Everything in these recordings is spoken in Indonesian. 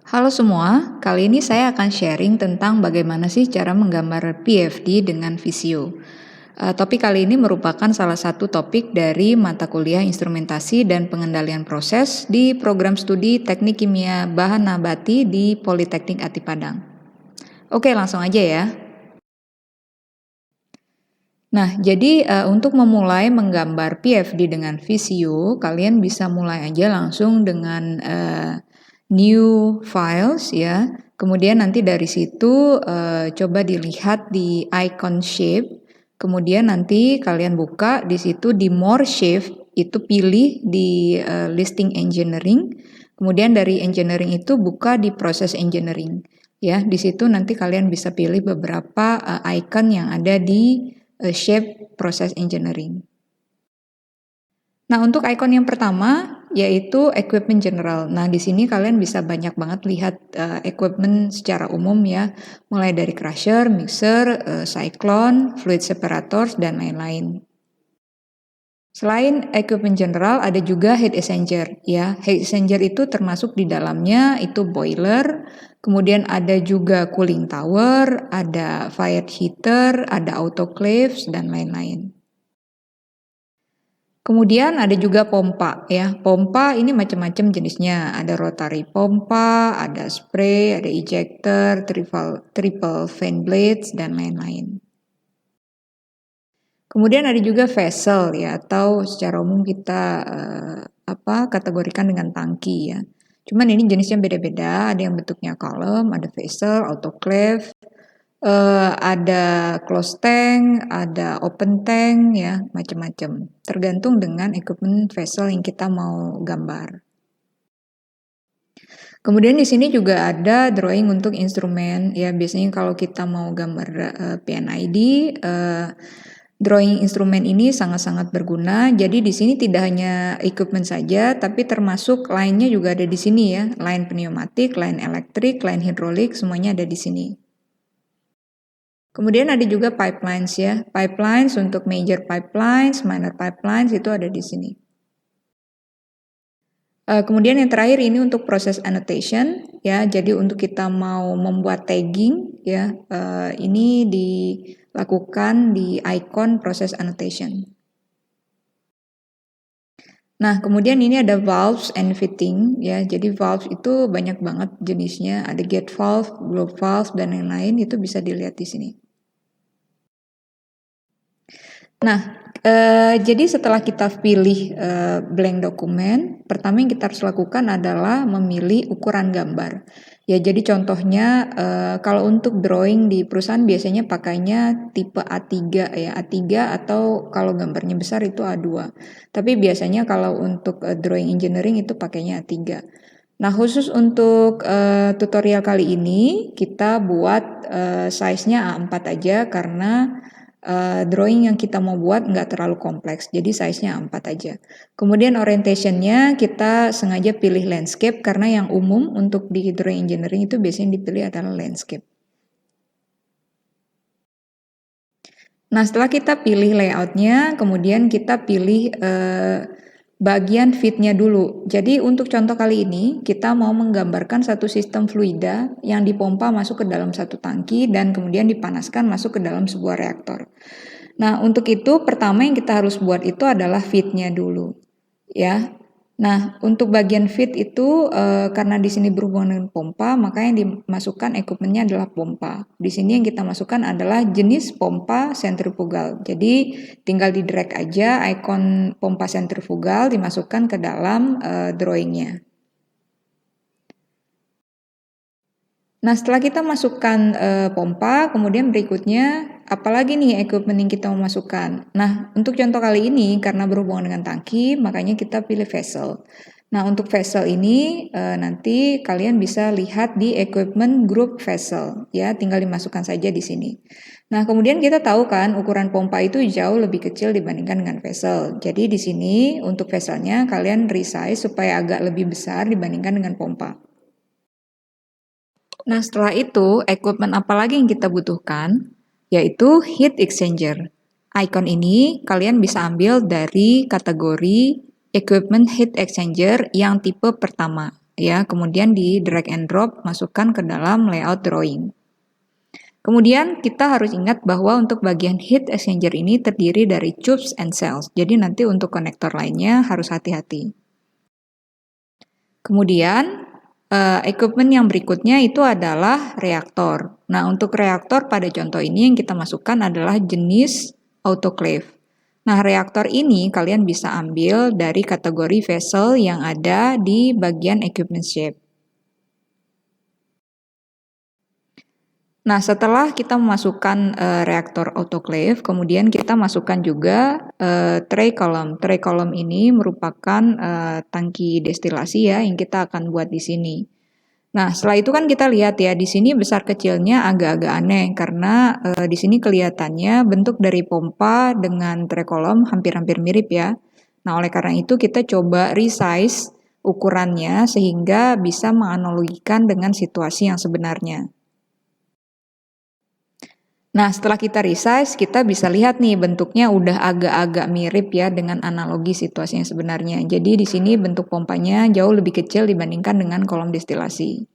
Halo semua, kali ini saya akan sharing tentang bagaimana sih cara menggambar PFD dengan Visio. Topik kali ini merupakan salah satu topik dari mata kuliah instrumentasi dan pengendalian proses di program studi Teknik Kimia Bahan Nabati di Politeknik Ati Padang. Oke, langsung aja ya. Nah, jadi untuk memulai menggambar PFD dengan Visio, kalian bisa mulai aja langsung dengan new files ya. Kemudian nanti dari situ coba dilihat di icon shape. Kemudian nanti kalian buka di situ di more shape, itu pilih di listing engineering. Kemudian dari engineering itu buka di proses engineering. Ya, di situ nanti kalian bisa pilih beberapa icon yang ada di shape proses engineering. Nah, untuk icon yang pertama yaitu equipment general. Nah, di sini kalian bisa banyak banget lihat equipment secara umum ya, mulai dari crusher, mixer, cyclone, fluid separators dan lain-lain. Selain equipment general ada juga heat exchanger ya. Heat exchanger itu termasuk di dalamnya itu boiler, kemudian ada juga cooling tower, ada fire heater, ada autoclaves dan lain-lain. Kemudian ada juga pompa ya. Pompa ini macam-macam jenisnya. Ada rotary pompa, ada spray, ada ejector, triple fan blades dan lain-lain. Kemudian ada juga vessel ya, atau secara umum kita kategorikan dengan tangki ya. Cuman ini jenisnya beda-beda, ada yang bentuknya column, ada vessel, autoclave, ada closed tank, ada open tank ya, macam-macam. Tergantung dengan equipment vessel yang kita mau gambar. Kemudian di sini juga ada drawing untuk instrumen ya. Biasanya kalau kita mau gambar PNID, drawing instrumen ini sangat-sangat berguna. Jadi di sini tidak hanya equipment saja, tapi termasuk line-nya juga ada di sini ya. Line pneumatik, line elektrik, line hidrolik, semuanya ada di sini. Kemudian ada juga pipelines ya. Pipelines untuk major pipelines, minor pipelines itu ada di sini. Kemudian yang terakhir ini untuk proses annotation ya. Jadi untuk kita mau membuat tagging ya, ini dilakukan di icon proses annotation. Nah, kemudian ini ada valves and fitting ya. Jadi valves itu banyak banget jenisnya. Ada gate valve, globe valve dan lain-lain, itu bisa dilihat di sini. Nah, jadi setelah kita pilih blank dokumen, pertama yang kita harus lakukan adalah memilih ukuran gambar. Ya, jadi contohnya kalau untuk drawing di perusahaan biasanya pakainya tipe A3 ya, A3 atau kalau gambarnya besar itu A2. Tapi biasanya kalau untuk drawing engineering itu pakainya A3. Nah, khusus untuk tutorial kali ini kita buat size-nya A4 aja karena drawing yang kita mau buat nggak terlalu kompleks, jadi size-nya A4 aja. Kemudian orientation-nya kita sengaja pilih landscape karena yang umum untuk di drawing engineering itu biasanya dipilih adalah landscape. Nah, setelah kita pilih layout-nya, kemudian kita pilih bagian fit-nya dulu. Jadi untuk contoh kali ini, kita mau menggambarkan satu sistem fluida yang dipompa masuk ke dalam satu tangki dan kemudian dipanaskan masuk ke dalam sebuah reaktor. Nah, untuk itu pertama yang kita harus buat itu adalah fit-nya dulu. Ya. Nah, untuk bagian fit itu karena di sini berhubungan dengan pompa, maka yang dimasukkan equipment-nya adalah pompa. Di sini yang kita masukkan adalah jenis pompa sentrifugal. Jadi tinggal di drag aja icon pompa sentrifugal dimasukkan ke dalam drawing-nya. Nah, setelah kita masukkan pompa, kemudian berikutnya apalagi nih equipment yang kita mau masukkan. Nah, untuk contoh kali ini karena berhubungan dengan tangki, makanya kita pilih vessel. Nah, untuk vessel ini nanti kalian bisa lihat di equipment group vessel ya, tinggal dimasukkan saja di sini. Nah, kemudian kita tahu kan ukuran pompa itu jauh lebih kecil dibandingkan dengan vessel. Jadi di sini untuk vesselnya kalian resize supaya agak lebih besar dibandingkan dengan pompa. Nah, setelah itu, equipment apa lagi yang kita butuhkan? Yaitu heat exchanger. Icon ini kalian bisa ambil dari kategori equipment heat exchanger yang tipe pertama. ya, kemudian di drag and drop masukkan ke dalam layout drawing. Kemudian kita harus ingat bahwa untuk bagian heat exchanger ini terdiri dari tubes and cells. Jadi nanti untuk konektor lainnya harus hati-hati. Kemudian equipment yang berikutnya itu adalah reaktor. Nah, untuk reaktor pada contoh ini yang kita masukkan adalah jenis autoclave. Nah, reaktor ini kalian bisa ambil dari kategori vessel yang ada di bagian equipment shape. Nah, setelah kita memasukkan reaktor autoclave, kemudian kita masukkan juga tray column. Tray column ini merupakan tangki destilasi ya yang kita akan buat di sini. Nah, setelah itu kan kita lihat ya di sini besar kecilnya agak-agak aneh karena di sini kelihatannya bentuk dari pompa dengan tray column hampir-hampir mirip ya. Nah, oleh karena itu kita coba resize ukurannya sehingga bisa menganalogikan dengan situasi yang sebenarnya. Nah, setelah kita resize, kita bisa lihat nih bentuknya udah agak-agak mirip ya dengan analogi situasi yang sebenarnya. Jadi di sini bentuk pompanya jauh lebih kecil dibandingkan dengan kolom destilasi.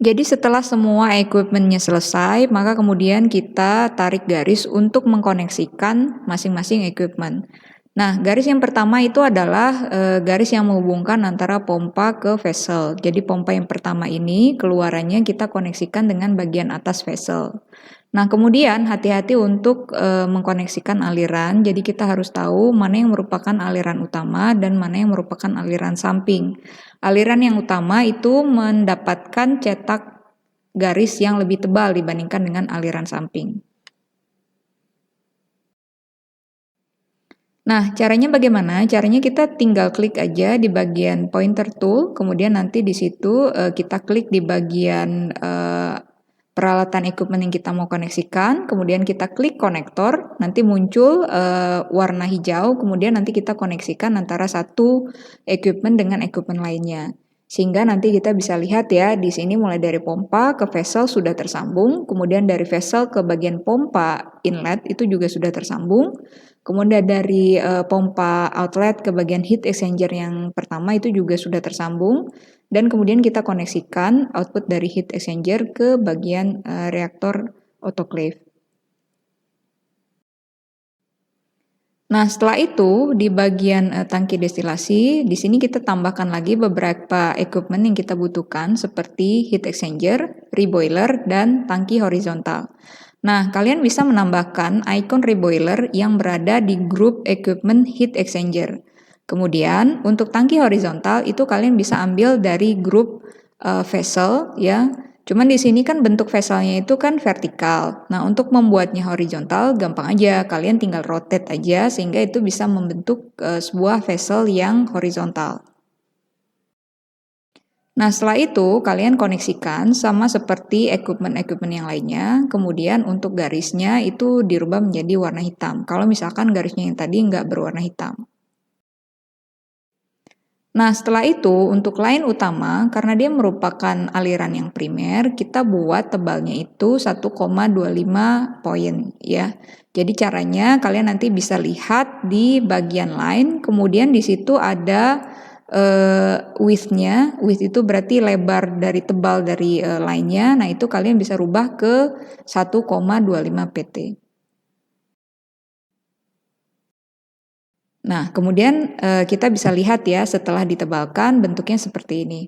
Jadi setelah semua equipmentnya selesai, maka kemudian kita tarik garis untuk mengkoneksikan masing-masing equipment. Nah, garis yang pertama itu adalah garis yang menghubungkan antara pompa ke vessel. Jadi pompa yang pertama ini keluarannya kita koneksikan dengan bagian atas vessel. Nah, kemudian hati-hati untuk mengkoneksikan aliran. Jadi kita harus tahu mana yang merupakan aliran utama dan mana yang merupakan aliran samping. Aliran yang utama itu mendapatkan cetak garis yang lebih tebal dibandingkan dengan aliran samping. Nah, caranya bagaimana? Caranya kita tinggal klik aja di bagian pointer tool, kemudian nanti di situ kita klik di bagian peralatan equipment yang kita mau koneksikan, kemudian kita klik konektor, nanti muncul warna hijau, kemudian nanti kita koneksikan antara satu equipment dengan equipment lainnya. Sehingga nanti kita bisa lihat ya, di sini mulai dari pompa ke vessel sudah tersambung, kemudian dari vessel ke bagian pompa inlet itu juga sudah tersambung. Kemudian dari pompa outlet ke bagian heat exchanger yang pertama itu juga sudah tersambung. Dan kemudian kita koneksikan output dari heat exchanger ke bagian reaktor autoclave. Nah, setelah itu di bagian tangki destilasi, di sini kita tambahkan lagi beberapa equipment yang kita butuhkan seperti heat exchanger, reboiler, dan tangki horizontal. Nah, kalian bisa menambahkan icon reboiler yang berada di grup equipment heat exchanger. Kemudian, untuk tangki horizontal itu kalian bisa ambil dari grup vessel ya. Cuman di sini kan bentuk vesselnya itu kan vertikal. Nah, untuk membuatnya horizontal gampang aja. Kalian tinggal rotate aja sehingga itu bisa membentuk sebuah vessel yang horizontal. Nah, setelah itu kalian koneksikan sama seperti equipment-equipment yang lainnya. Kemudian untuk garisnya itu dirubah menjadi warna hitam. Kalau misalkan garisnya yang tadi nggak berwarna hitam. Nah, setelah itu untuk line utama, karena dia merupakan aliran yang primer, kita buat tebalnya itu 1,25 poin ya. Jadi caranya kalian nanti bisa lihat di bagian line, kemudian di situ ada width-nya. Width itu berarti lebar dari tebal dari line-nya. Nah, itu kalian bisa rubah ke 1,25 pt. Nah, kemudian kita bisa lihat ya setelah ditebalkan bentuknya seperti ini.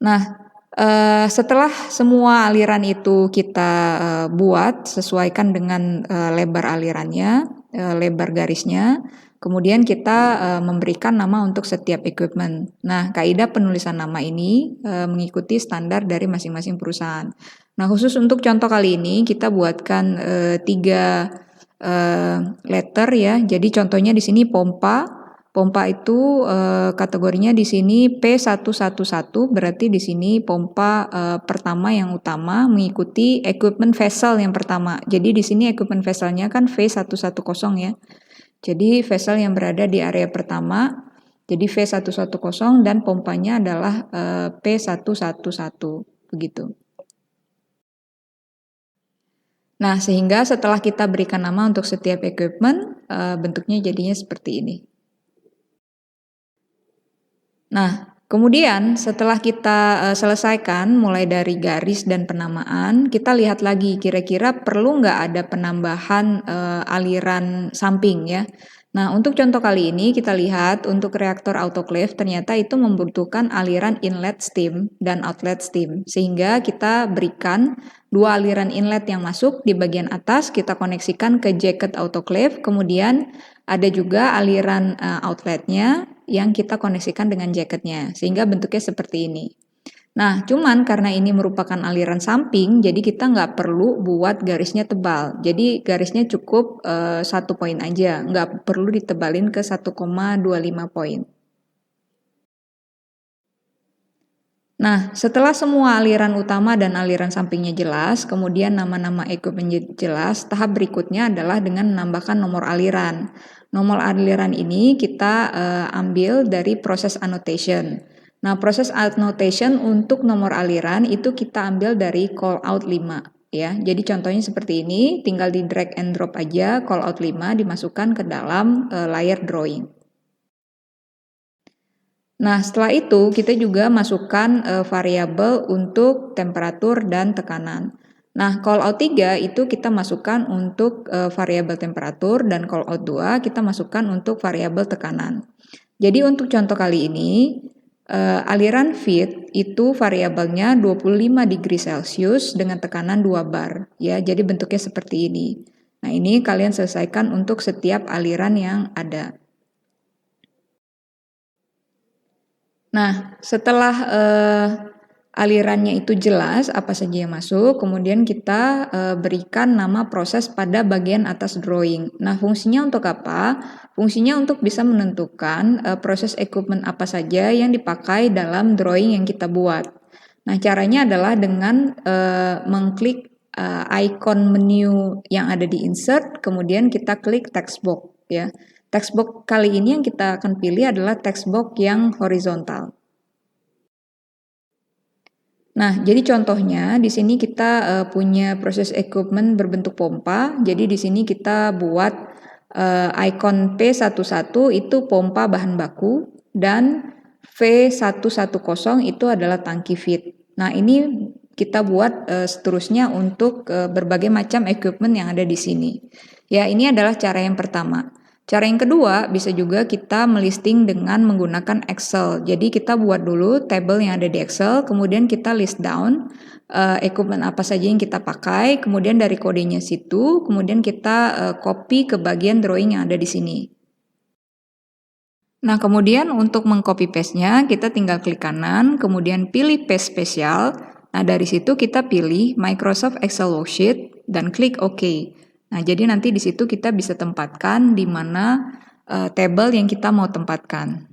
Nah, setelah semua aliran itu kita buat sesuaikan dengan lebar alirannya, lebar garisnya, kemudian kita memberikan nama untuk setiap equipment. Nah, kaidah penulisan nama ini mengikuti standar dari masing-masing perusahaan. Nah, khusus untuk contoh kali ini kita buatkan 3 letter ya. Jadi contohnya di sini pompa. Pompa itu kategorinya di sini P111, berarti di sini pompa pertama yang utama mengikuti equipment vessel yang pertama. Jadi di sini equipment vesselnya kan V110 ya. Jadi vessel yang berada di area pertama, jadi V110 dan pompanya adalah P111 begitu. Nah, sehingga setelah kita berikan nama untuk setiap equipment, bentuknya jadinya seperti ini. Nah, kemudian setelah kita selesaikan mulai dari garis dan penamaan, kita lihat lagi kira-kira perlu nggak ada penambahan aliran samping ya. Nah, untuk contoh kali ini kita lihat untuk reaktor autoclave ternyata itu membutuhkan aliran inlet steam dan outlet steam. Sehingga kita berikan dua aliran inlet yang masuk di bagian atas, kita koneksikan ke jacket autoclave, kemudian ada juga aliran outletnya yang kita koneksikan dengan jacketnya, sehingga bentuknya seperti ini. Nah, cuman karena ini merupakan aliran samping, jadi kita nggak perlu buat garisnya tebal. Jadi garisnya cukup 1 poin aja, nggak perlu ditebalin ke 1,25 poin. Nah, setelah semua aliran utama dan aliran sampingnya jelas, kemudian nama-nama equipment jelas, tahap berikutnya adalah dengan menambahkan nomor aliran. Nomor aliran ini kita ambil dari proses annotation. Nah, proses annotation untuk nomor aliran itu kita ambil dari call out 5 ya. Jadi contohnya seperti ini, tinggal di drag and drop aja call out 5 dimasukkan ke dalam layer drawing. Nah, setelah itu kita juga masukkan variabel untuk temperatur dan tekanan. Nah, call out 3 itu kita masukkan untuk variabel temperatur dan call out 2 kita masukkan untuk variabel tekanan. Jadi untuk contoh kali ini aliran feed itu variabelnya 25 degree Celcius dengan tekanan 2 bar ya. Jadi bentuknya seperti ini. Nah, ini kalian selesaikan untuk setiap aliran yang ada. Nah, setelah alirannya itu jelas apa saja yang masuk, kemudian kita berikan nama proses pada bagian atas drawing. Nah, fungsinya untuk apa? Fungsinya untuk bisa menentukan proses equipment apa saja yang dipakai dalam drawing yang kita buat. Nah, caranya adalah dengan mengklik icon menu yang ada di insert, kemudian kita klik text box ya. Text box kali ini yang kita akan pilih adalah text box yang horizontal. Nah, jadi contohnya di sini kita punya proses equipment berbentuk pompa. Jadi di sini kita buat icon P11 itu pompa bahan baku dan V110 itu adalah tangki feed. Nah, ini kita buat seterusnya untuk berbagai macam equipment yang ada di sini. Ya, ini adalah cara yang pertama. Cara yang kedua bisa juga kita melisting dengan menggunakan Excel. Jadi kita buat dulu table yang ada di Excel, kemudian kita list down equipment apa saja yang kita pakai, kemudian dari kodenya situ, kemudian kita copy ke bagian drawing yang ada di sini. Nah, kemudian untuk mengcopy paste-nya, kita tinggal klik kanan, kemudian pilih paste spesial. Nah, dari situ kita pilih Microsoft Excel Worksheet dan klik OK. Nah, jadi nanti di situ kita bisa tempatkan di mana table yang kita mau tempatkan.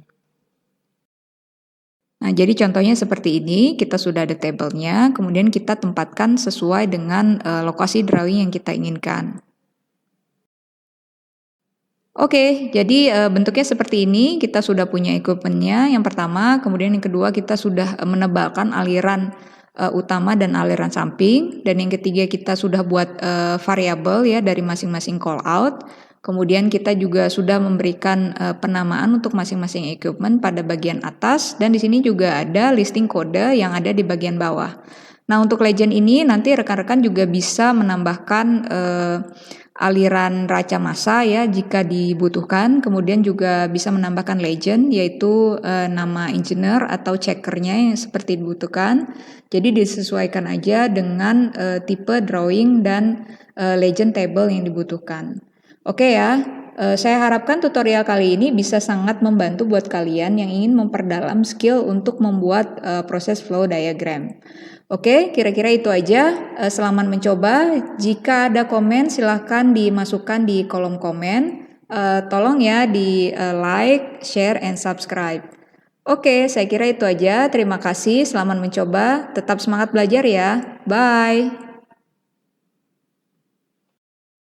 Nah, jadi contohnya seperti ini, kita sudah ada tabelnya, kemudian kita tempatkan sesuai dengan lokasi drawing yang kita inginkan. Oke, jadi bentuknya seperti ini, kita sudah punya equipment-nya yang pertama, kemudian yang kedua kita sudah menebalkan aliran utama dan aliran samping, dan yang ketiga kita sudah buat variabel ya dari masing-masing call out. Kemudian kita juga sudah memberikan penamaan untuk masing-masing equipment pada bagian atas, dan di sini juga ada listing kode yang ada di bagian bawah. Nah, untuk legend ini nanti rekan-rekan juga bisa menambahkan aliran raca massa ya jika dibutuhkan, kemudian juga bisa menambahkan legend yaitu nama engineer atau checkernya yang seperti dibutuhkan. Jadi disesuaikan aja dengan tipe drawing dan legend table yang dibutuhkan. Oke ya, saya harapkan tutorial kali ini bisa sangat membantu buat kalian yang ingin memperdalam skill untuk membuat proses flow diagram. Oke, kira-kira itu aja. Selamat mencoba. Jika ada komen, silahkan dimasukkan di kolom komen. Tolong ya di like, share, and subscribe. Oke, saya kira itu aja. Terima kasih. Selamat mencoba. Tetap semangat belajar ya. Bye.